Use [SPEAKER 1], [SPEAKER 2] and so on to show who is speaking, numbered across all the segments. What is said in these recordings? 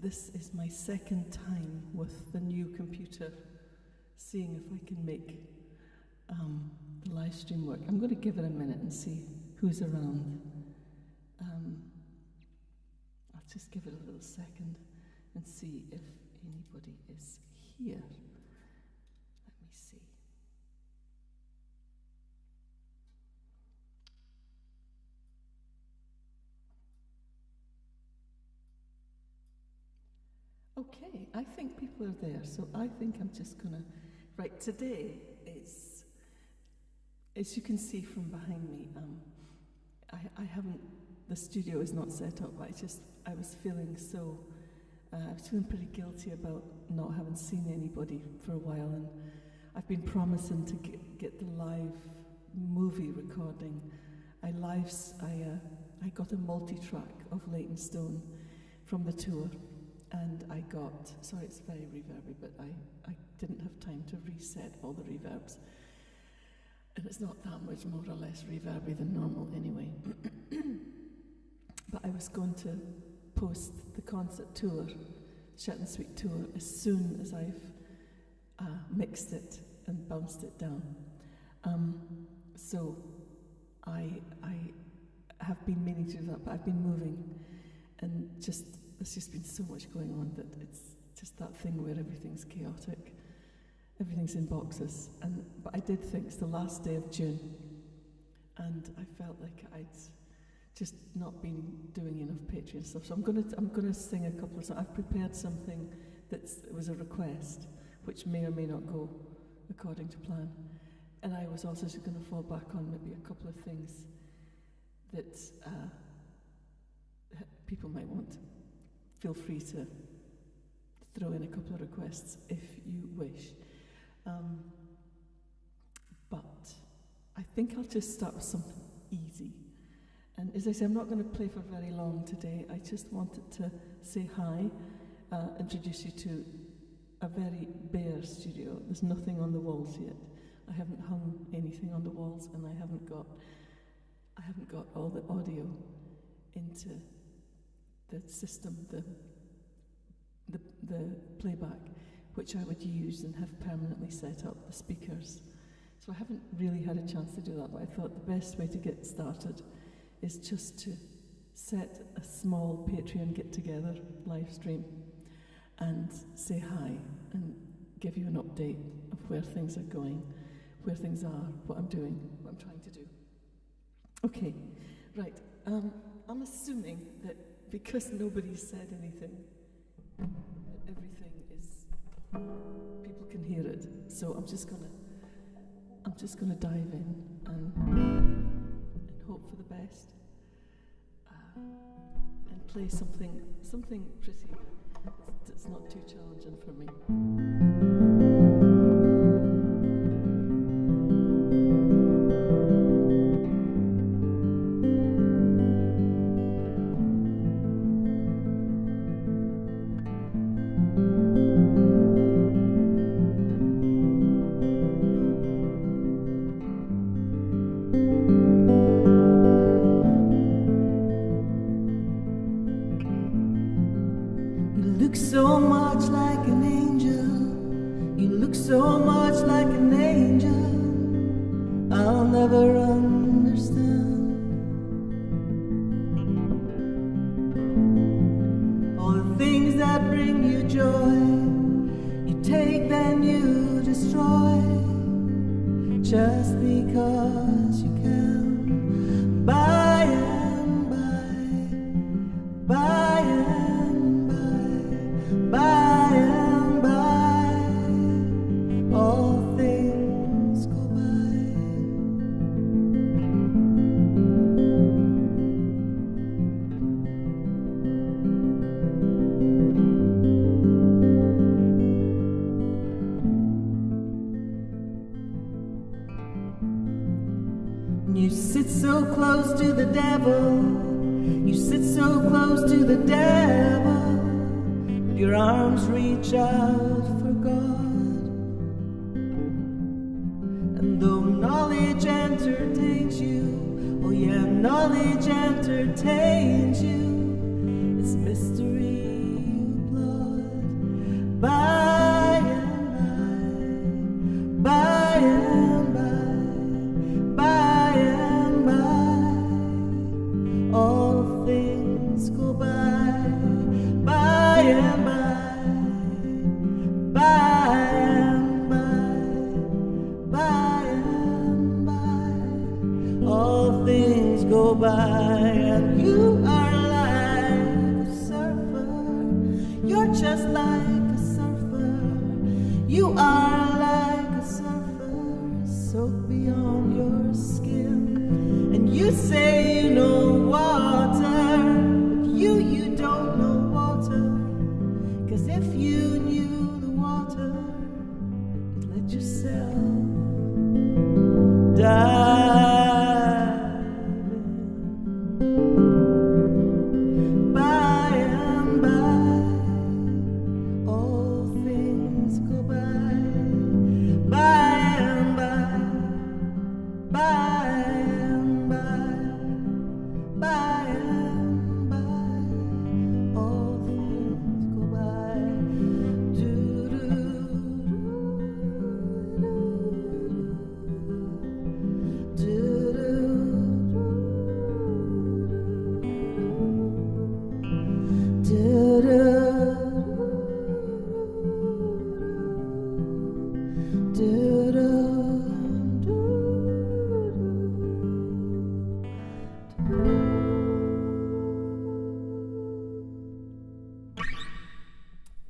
[SPEAKER 1] this is my second time with the new computer, seeing if I can make the live stream work. I'm going to give it a minute and see who's around. I'll just give it a little second and see if anybody is here. Let me see. Okay, I think people are there, so I think I'm just gonna... Right, today is, as you can see from behind me, I haven't, the studio is not set up, but I was feeling so, I was feeling pretty guilty about not having seen anybody for a while, and I've been promising to get the live movie recording. I got a multi-track of Leighton Stone from the tour, and I got, sorry it's very reverby, but I didn't have time to reset all the reverbs. And it's not that much more or less reverby than normal anyway. But I was going to post the concert tour, Shetland Suite tour, as soon as I've mixed it and bounced it down. So I have been meaning to do that, but I've been moving, and there's just been so much going on that it's just that thing where everything's chaotic. Everything's in boxes. But I did think it's the last day of June, and I felt like I'd just not been doing enough Patreon stuff. So I'm gonna sing a couple of songs. I've prepared something that was a request, which may or may not go according to plan. And I was also just gonna fall back on maybe a couple of things that people might want. Feel free to throw in a couple of requests if you wish. But I think I'll just start with something easy. And as I say, I'm not going to play for very long today. I just wanted to say hi, introduce you to a very bare studio. There's nothing on the walls yet. I haven't hung anything on the walls, and I haven't got all the audio into the system, the playback, which I would use and have permanently set up, the speakers. So I haven't really had a chance to do that, but I thought the best way to get started is just to set a small Patreon get-together live stream and say hi and give you an update of where things are going, where things are, what I'm doing, what I'm trying to do. Okay, right. I'm assuming that because nobody's said anything, that everything is, people can hear it. So I'm just gonna dive in and hope for the best, and play something pretty that's not too challenging for me.
[SPEAKER 2] So much like an angel, you look so much like an angel, I'll never understand all the things that bring you joy, you take then you destroy, just because you can. By and by and by, all things go by. You sit so close to the devil, you sit so close to the devil, your arms reach out for God. And though knowledge entertains you, oh yeah, knowledge entertains you, it's mystery you and by and by, all things go by, and you are like a surfer. You're just like a surfer. You are like a surfer, soaked beyond your skin. And you say you know water, but you don't know water. 'Cause if you knew the water, you'd let yourself dive in. By and by, all things go by. By and by, by and by, by and by, all things go by.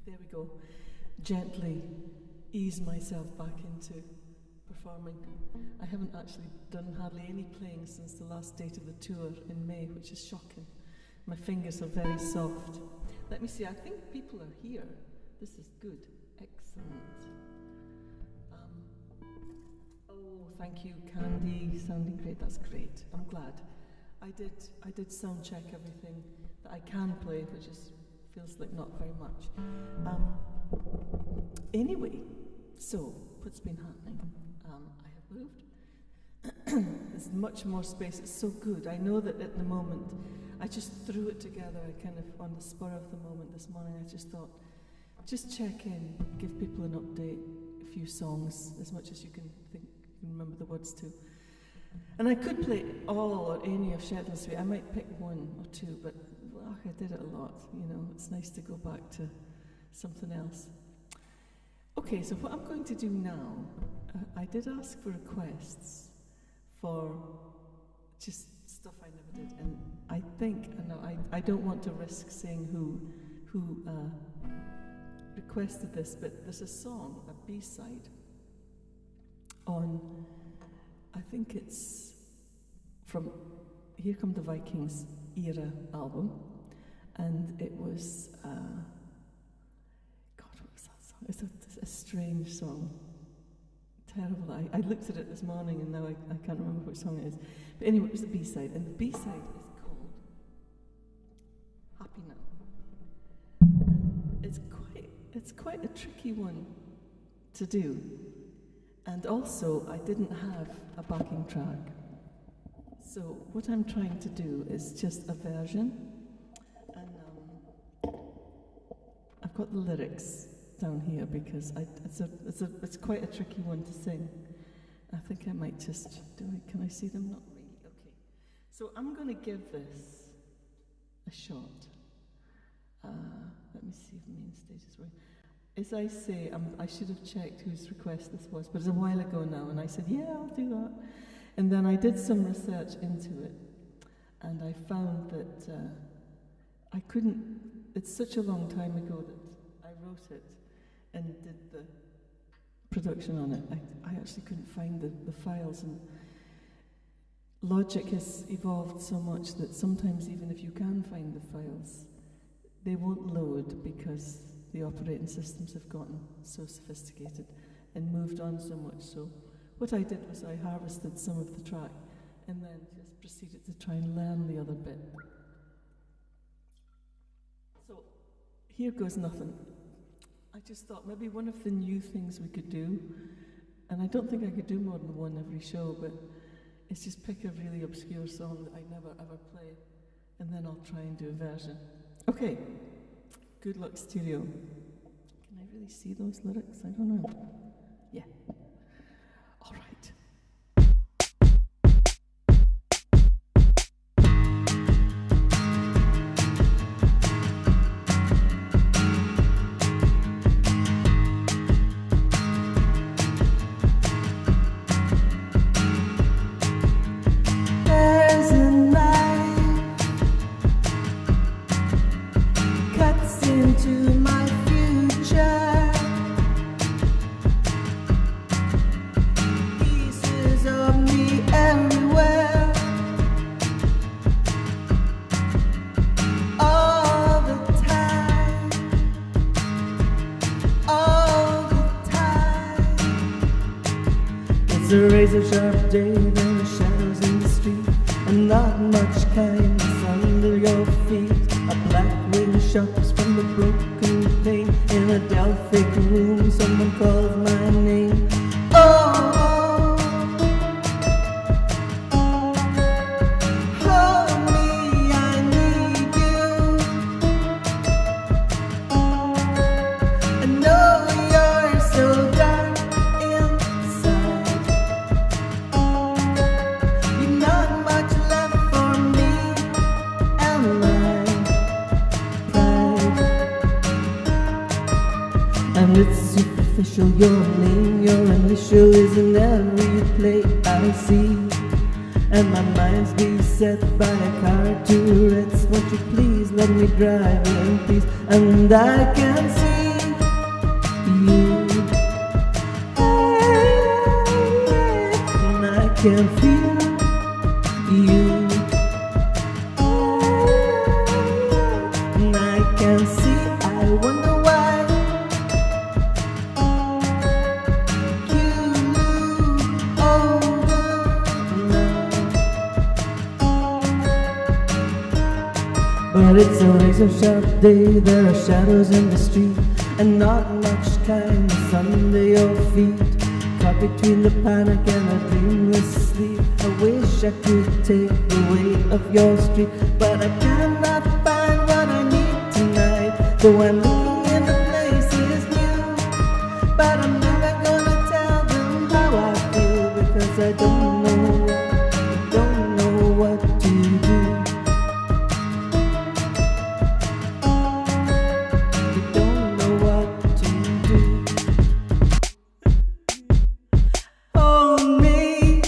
[SPEAKER 1] There we go. Gently ease myself back into performing. I haven't actually done hardly any playing since the last date of the tour in May, which is shocking. My fingers are very soft. Let me see, I think people are here. This is good. Excellent. Oh, thank you, Candy. Sounding great. That's great. I'm glad. I did sound check everything that I can play, which feels like not very much. Anyway, so what's been happening? I have moved. There's much more space. It's so good. I know that at the moment, I just threw it together. I kind of, on the spur of the moment this morning, I just thought, just check in, give people an update, a few songs, as much as you can remember the words to. And I could play all or any of Shetland Suite. I might pick one or two, but I did it a lot. You know, it's nice to go back to something else. Okay, so what I'm going to do now, I did ask for requests for just stuff I never did, and I think, I don't want to risk saying who requested this, but there's a song, a B-side, on, I think it's from Here Come the Vikings era album, and it was, God, what was that song? It's a strange song. Terrible. I looked at it this morning and now I can't remember which song it is. But anyway, it was the B-side, and the B-side is called Happy Now. And it's quite a tricky one to do. And also, I didn't have a backing track. So what I'm trying to do is just a version. And I've got the lyrics down here because it's quite a tricky one to sing. I think I might just do it. Can I see them? Not really. Okay. So I'm going to give this a shot. Let me see if the main stage is right. As I say, I should have checked whose request this was, but it's a while ago now, and I said, yeah, I'll do that. And then I did some research into it, and I found that I couldn't, it's such a long time ago that I wrote it and did the production on it. I actually couldn't find the files, and Logic has evolved so much that sometimes even if you can find the files, they won't load because the operating systems have gotten so sophisticated and moved on so much. So what I did was I harvested some of the track and then just proceeded to try and learn the other bit. So here goes nothing. I just thought maybe one of the new things we could do, and I don't think I could do more than one every show, but it's just pick a really obscure song that I never ever play, and then I'll try and do a version. Okay, good luck stereo. Can I really see those lyrics? I don't know. Yeah. All right.
[SPEAKER 2] It's a razor sharp day, there are shadows in the street, and not much kindness under your feet. A black wing shocks from the broken pane. In a Delphic room, someone calls my name. Oh, hold me, I need you. I know you're so dark inside. You've not much left for me and my pride. And it's superficial, your name, your initial is in every play I see. And my mind's beset by a car Tourette's. Won't you please let me drive in peace? And I can see you, and I can feel you, and I can see. I wonder why you look older now. But it's a razor sharp day, there are shadows in the street, and not much kindness under your feet. Caught between the panic and a dreamless sleep. I wish I could take the weight of your street, but I cannot find what I need tonight. Though I'm looking in the places new, but I'm never gonna tell them how I feel, because I don't know what to do. You don't know what to do. Hold me,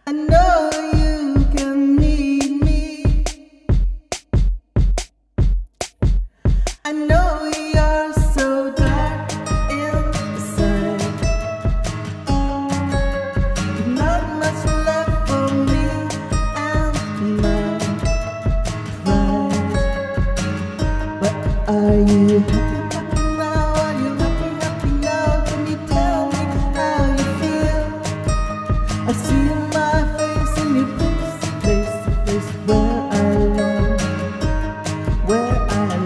[SPEAKER 2] I know you can need me. I know you're so dark inside. You've not much left for me and my pride. But are you happy now? Are you happy now? Can you tell me how you feel? I see in my face in your place where I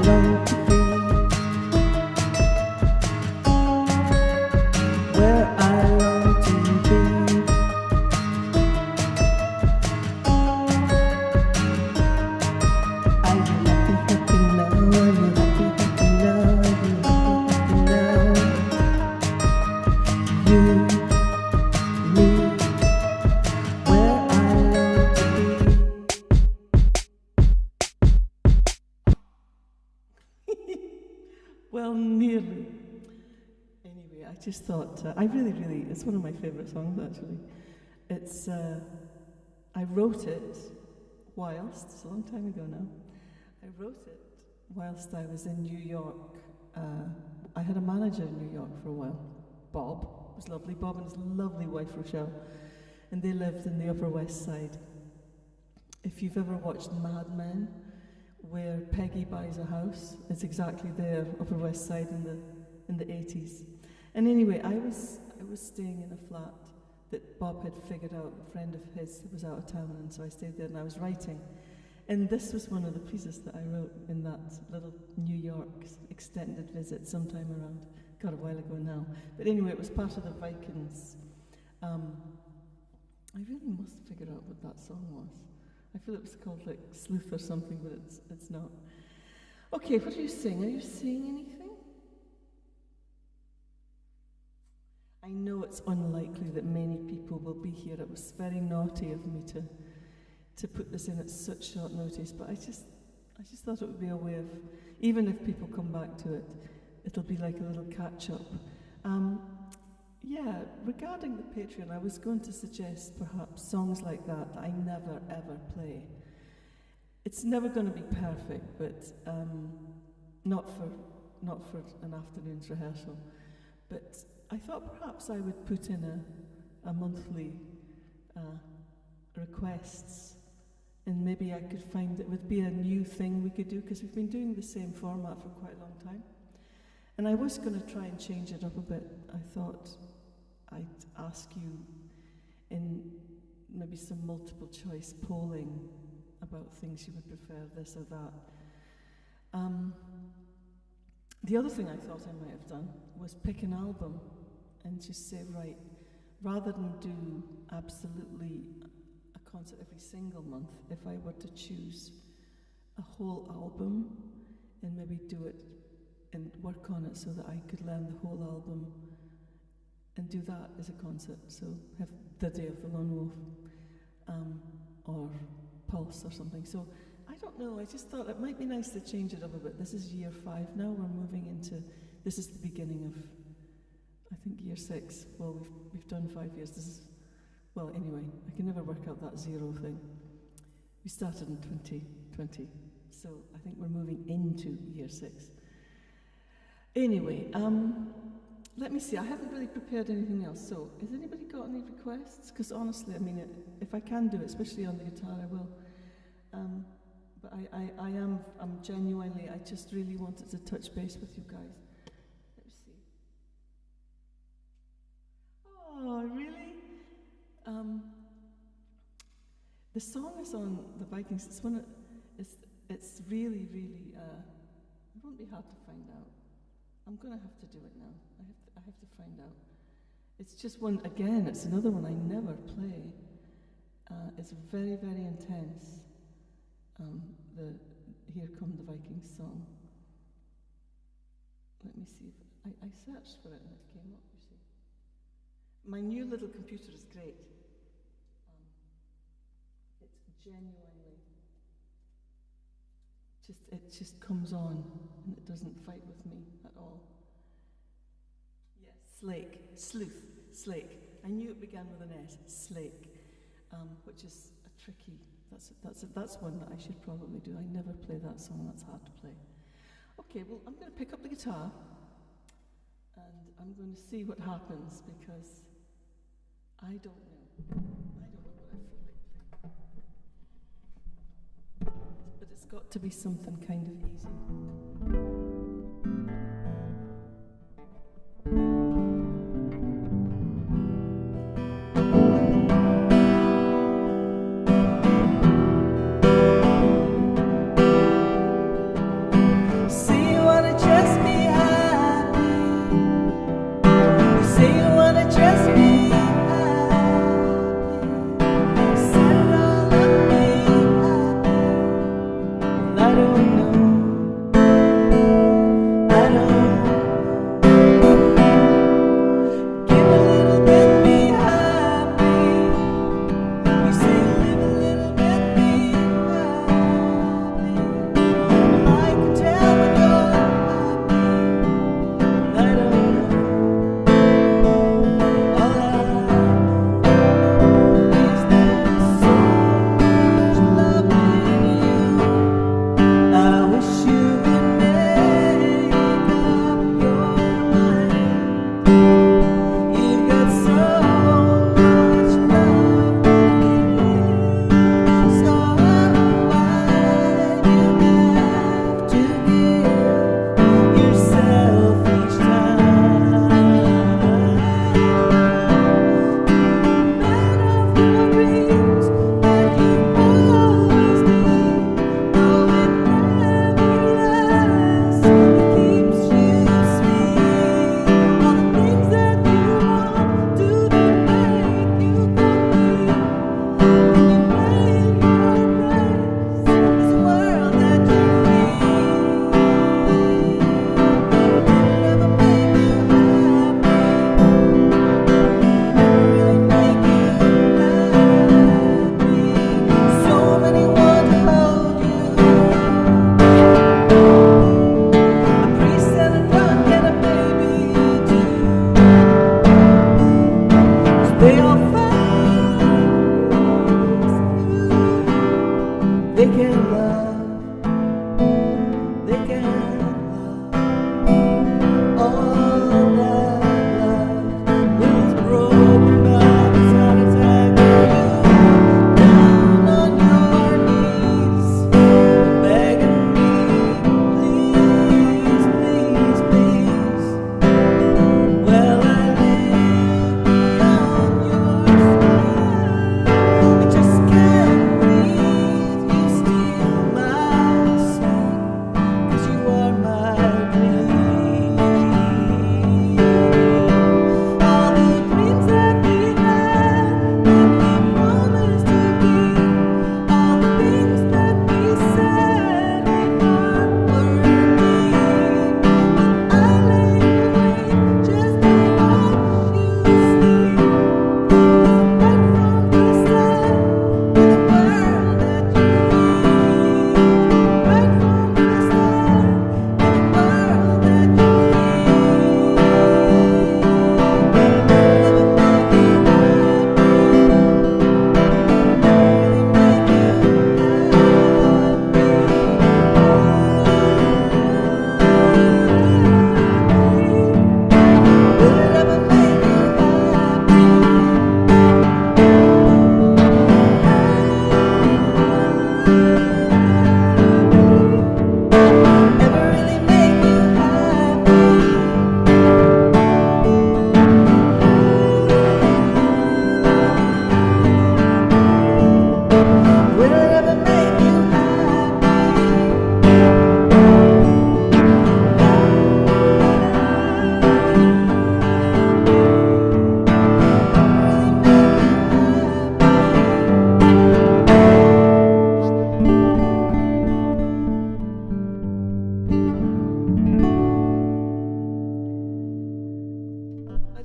[SPEAKER 2] long to be, where I long to be. Are you happy now? Are you happy now? Are you happy now? You, me, where I long to be.
[SPEAKER 1] Well, nearly. Anyway, I just thought, I really, it's one of my favourite songs actually. It's, I wrote it whilst, it's a long time ago now, I wrote it whilst I was in New York. I had a manager in New York for a while, Bob. It was lovely, Bob and his lovely wife Rochelle, and they lived in the Upper West Side. If you've ever watched Mad Men, where Peggy buys a house, it's exactly there, Upper West Side in the 80s. And anyway, I was staying in a flat that Bob had figured out. A friend of his was out of town, and so I stayed there and I was writing. And this was one of the pieces that I wrote in that little New York extended visit sometime around, God, a while ago now. But anyway, it was part of the Vikings. I really must figure out what that song was. I feel it was called like Sleuth or something, but it's not. Okay, what are you saying? Are you saying anything? I know it's unlikely that many people will be here. It was very naughty of me to put this in at such short notice, but I just thought it would be a way of, even if people come back to it, it'll be like a little catch-up. Yeah, regarding the Patreon, I was going to suggest perhaps songs like that I never ever play. It's never going to be perfect, but not for an afternoon's rehearsal. But I thought perhaps I would put in a monthly requests, and maybe I could find it would be a new thing we could do, because we've been doing the same format for quite a long time. And I was going to try and change it up a bit. I thought I'd ask you in maybe some multiple choice polling about things you would prefer, this or that. The other thing I thought I might have done was pick an album and just say, right, rather than do absolutely a concert every single month, if I were to choose a whole album and maybe do it and work on it so that I could learn the whole album and do that as a concert. So have The Day of the Lone Wolf or Pulse or something. So I don't know, I just thought it might be nice to change it up a bit. This is year 5 now, we're moving into, this is the beginning of, I think, year 6. Well, we've done 5 years. This is, well, anyway, I can never work out that 0 thing. We started in 2020, so I think we're moving into year 6. Anyway, let me see, I haven't really prepared anything else, so has anybody got any requests? Because honestly, I mean, if I can do it, especially on the guitar, I will. But I'm genuinely, I just really wanted to touch base with you guys. Let me see. Oh, really? The song is on the Vikings. It's really, really, it won't be hard to find out. I'm going to have to do it now. I have to find out. It's just one, again, it's another one I never play. It's very, very intense. The Here Come the Vikings song. Let me see if I searched for it and it came up, you see. My new little computer is great. It's genuinely it just comes on and it doesn't fight with me at all. Yes, Slake. I knew it began with an S, Slake, which is a tricky. That's one that I should probably do. I never play that song. That's hard to play. Okay, well, I'm going to pick up the guitar and I'm going to see what happens because I don't know. I don't know what I feel like playing. But it's got to be something kind of easy.
[SPEAKER 2] I don't know.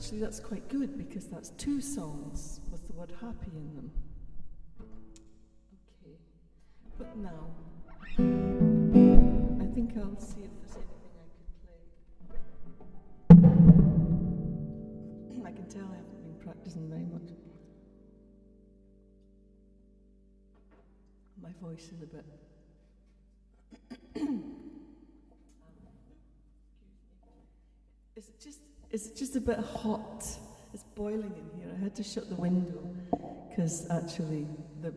[SPEAKER 1] actually that's quite good because that's two songs with the word happy in them. Okay, but now I think I'll see if there's anything I could play. I can tell I haven't been practicing very much. My voice is a bit It's just a bit hot. It's boiling in here. I had to shut the window because actually the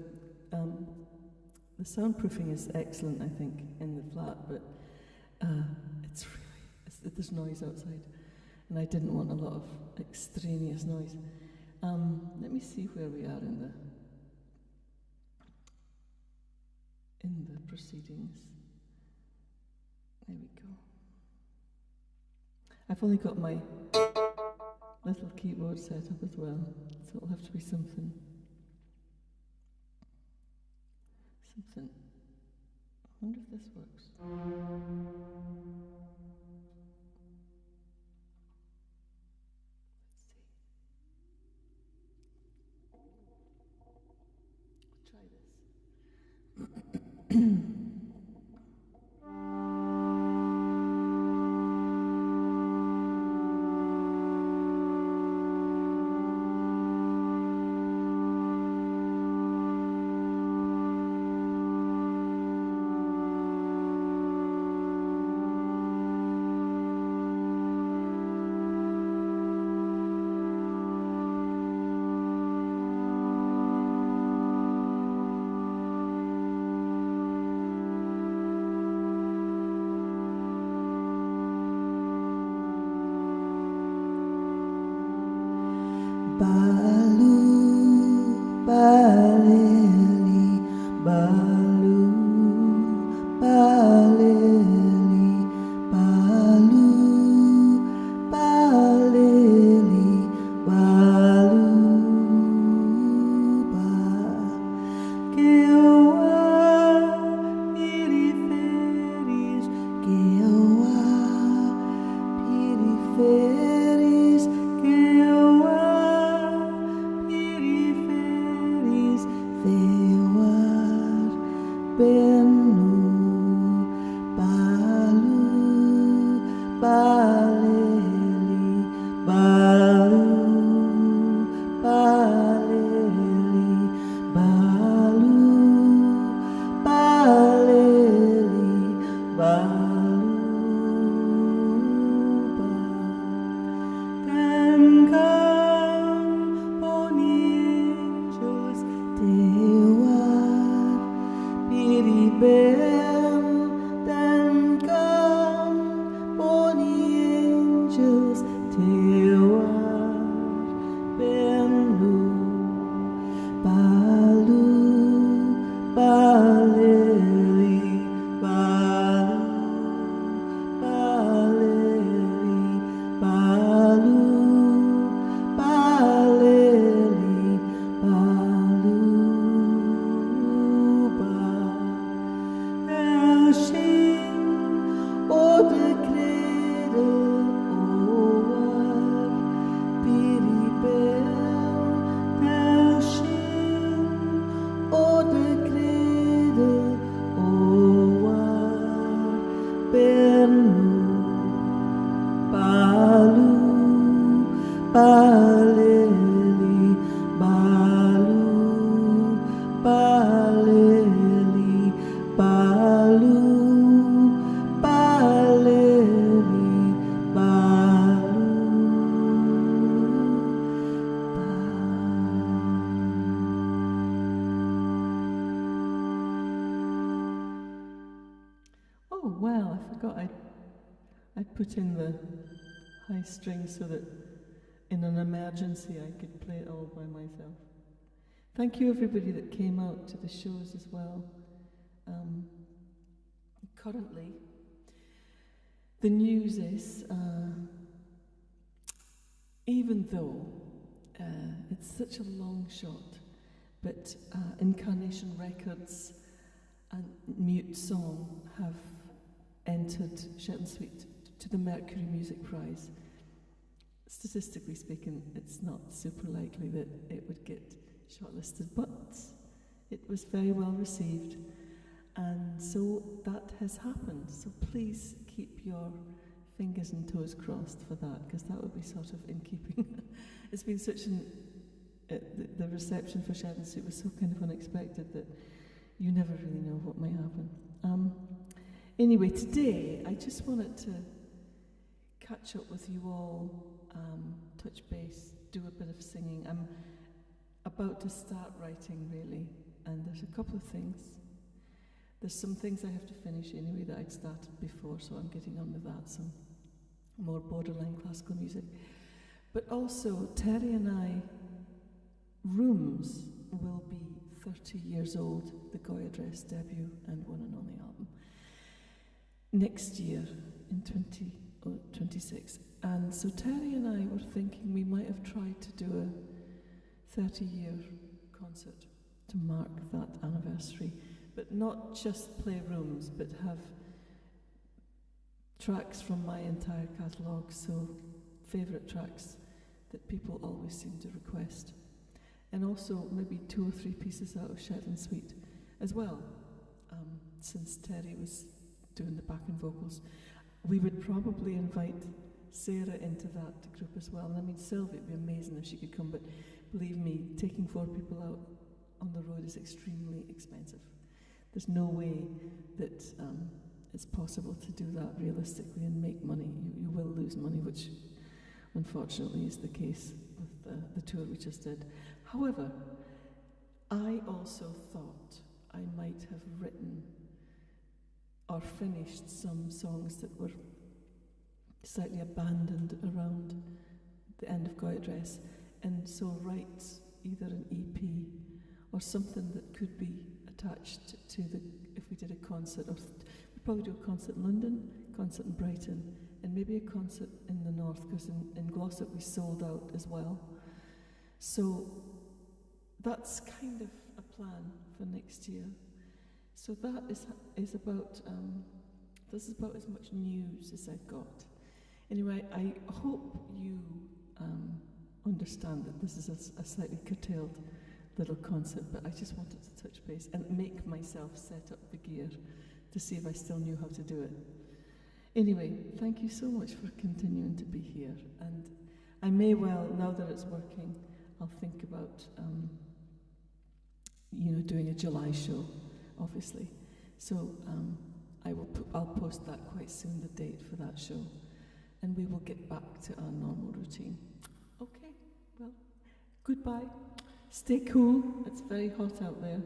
[SPEAKER 1] soundproofing is excellent, I think, in the flat, but there's noise outside, and I didn't want a lot of extraneous noise. Let me see where we are in the proceedings. There we go. I've only got my little keyboard set up as well, so it'll have to be something. I wonder if this works. Let's see. Try this. Baloo Balilli, Baloo Balilli, Baloo Balilli, Baloo Balilli. Keowa periferis, Keowa periferis, Keowa periferis, Thewar Benu, Baloo Balilli, Baloo Balilli, Baloo Balilli, Baloo Balilli. Then come pony angels, Tewar Piribem. Then come pony angels, Tewar Benu, Baloo Balilli, Baloo Balilli, Baloo Balilli, Baloo Balilli. They'll sing o'er the cradle, o'er Piribel. They'll sing o'er the cradle, o'er Benu, Baloo Balilli, Baloo Balilli, Baloo Balilli, Baloo Balilli. Oh well, I forgot I put in the high strings so that in an emergency I could play it all by myself. Thank you everybody that came out to the shows as well. Currently, the news is, even though it's such a long shot, but Incarnation Records and Mute Song have entered Shetland Suite to the Mercury Music Prize. statistically speaking, it's not super likely that it would get shortlisted, but it was very well received, and so that has happened. So please keep your fingers and toes crossed for that, because that would be sort of in keeping. It's been such an the reception for Shed and Suit was so kind of unexpected that you never really know what might happen. Anyway, today I just wanted to catch up with you all, touch base, do a bit of singing. I'm about to start writing, really, and there's a couple of things. There's some things I have to finish anyway that I'd started before, so I'm getting on with that, some more borderline classical music. But also, Terry and I, Rooms will be 30 years old, the Goya Dress debut and one and only album, next year in 2026. And so Terry and I were thinking we might have tried to do a 30-year concert to mark that anniversary, but not just play Rooms, but have tracks from my entire catalogue, so favourite tracks that people always seem to request. And also maybe 2 or 3 pieces out of Shed and Sweet as well, since Terry was doing the backing vocals. We would probably invite Sarah into that group as well. And I mean, Sylvia, it'd be amazing if she could come, but believe me, taking 4 people out on the road is extremely expensive. There's no way that it's possible to do that realistically and make money. You will lose money, which unfortunately is the case with the tour we just did. However, I also thought I might have written or finished some songs that were slightly abandoned around the end of Goya Dress, and so write either an EP or something that could be attached to if we did a concert, or we'd probably do a concert in London, concert in Brighton, and maybe a concert in the north, because in Glossop we sold out as well. So that's kind of a plan for next year. So that is about this is about as much news as I've got. Anyway, I hope you understand that this is a slightly curtailed little concert, but I just wanted to touch base and make myself set up the gear to see if I still knew how to do it. Anyway, thank you so much for continuing to be here, and I may well, now that it's working, I'll think about doing a July show, obviously. So I'll post that quite soon, the date for that show, and we will get back to our normal routine. Okay, well, goodbye. Stay cool. It's very hot out there.